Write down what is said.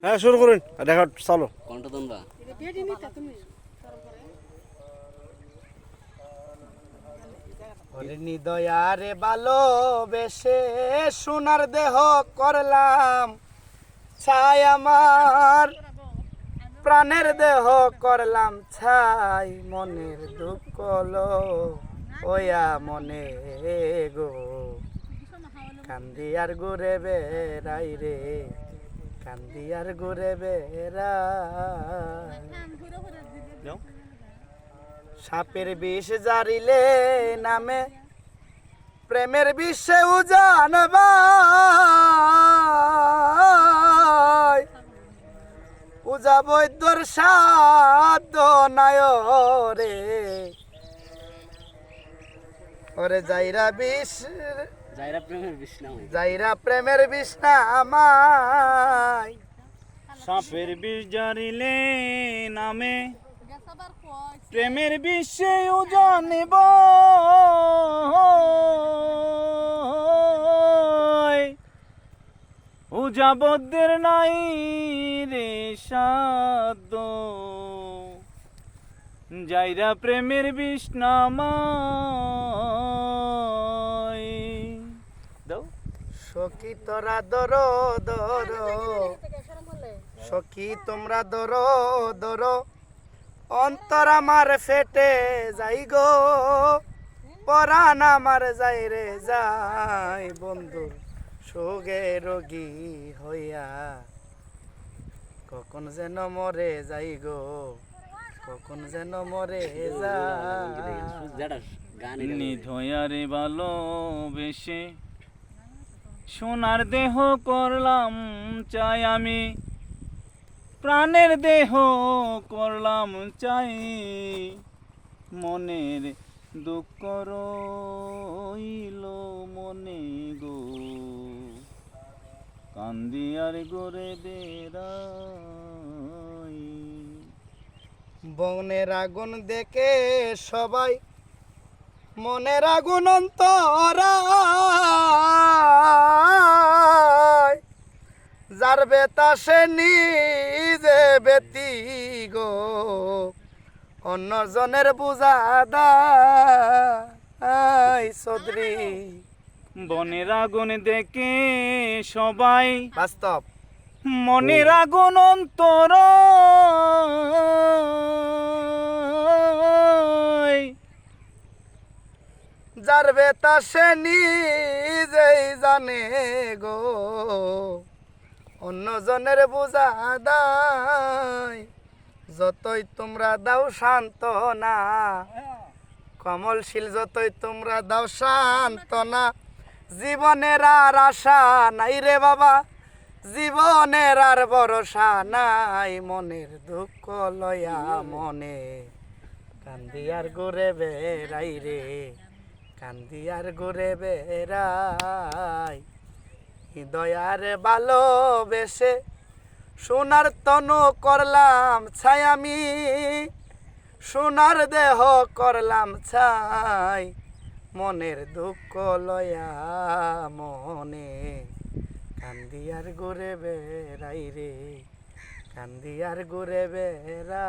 হ্যাঁ শুরু করুন, দেখা চলো। কোনটা তোমরা হৃদয়ারে ভালোবেসে সোনার দেহ করলাম ছাই, আমার প্রাণের দেহ করলাম ছাই, মনের দুঃখ লো ওয়া মনে গো, কান্দি আর ঘুরে বেড়াই রে, কান্দি আর ঘুরে বেড়াই। সাপের বিষ জারিলে নামে প্রেমের বিষে উজান ভাই, পূজা বৈদ্যর সাধ্য নাই রে, ওরে যাইরা বিষ, যাইরা প্রেমের বিষ্ণা যাইরা প্রেমের বিষ না আমায়। সাপের বিষ জারিলে নামে প্রেমের বিষে জানিব, উজাবদের নাই রে সাধ্য, যাইরা প্রেমের বিষ নামায়। দাও সখী তোরা দর দর, সখী তোমরা দর দর, অন্তর আমার ফেটে যাই গো, পরাণ আমার যাই রে যাই, বন্ধু সোগে রোগী হইয়া কখন যেন মরে যাই গো, কখন যেন মরে যাই। নিধয়ারে ভালোবেসে সোনার দেহ করলাম চাই, আমি প্রাণের দেহ করলাম চাই, মনের দুঃখ রইল মনে গো, কান্দি আর গোরে বেড়াই। বনের আগুন দেখে সবাই মনের আগুন অন্তরায়, যার বেতা সে নিজে বেতি গো, অন্যজনের বুঝা দাই চৌধুরী। বনের আগুন দেখে সবাই বাস্তব মনের আগুন অন্তর, যার বেতা সে নিজেই জানে গো, অন্যজনের বুঝা দায়। যতই তোমরা দাও সান্ত্বনা, কমলশীল যতই তোমরা দাও সান্ত্বনা, জীবনের আর আশা নাই রে বাবা, জীবনের আর ভরসা নাই, মনের দুঃখ লয়া মনে কান্দি আর ঘুরে বেড়াই রে, কান্দি আর ঘুরে বেড়াই। হৃদয়ারে ভালোবেসে সোনার তনু করলাম ছাই, আমি সোনার দেহ করলাম ছাই, মনের দুঃখ লয়া মনে কান্দি আর ঘুরে বেড়াই রে, কান্দি আর ঘুরে বেড়াই।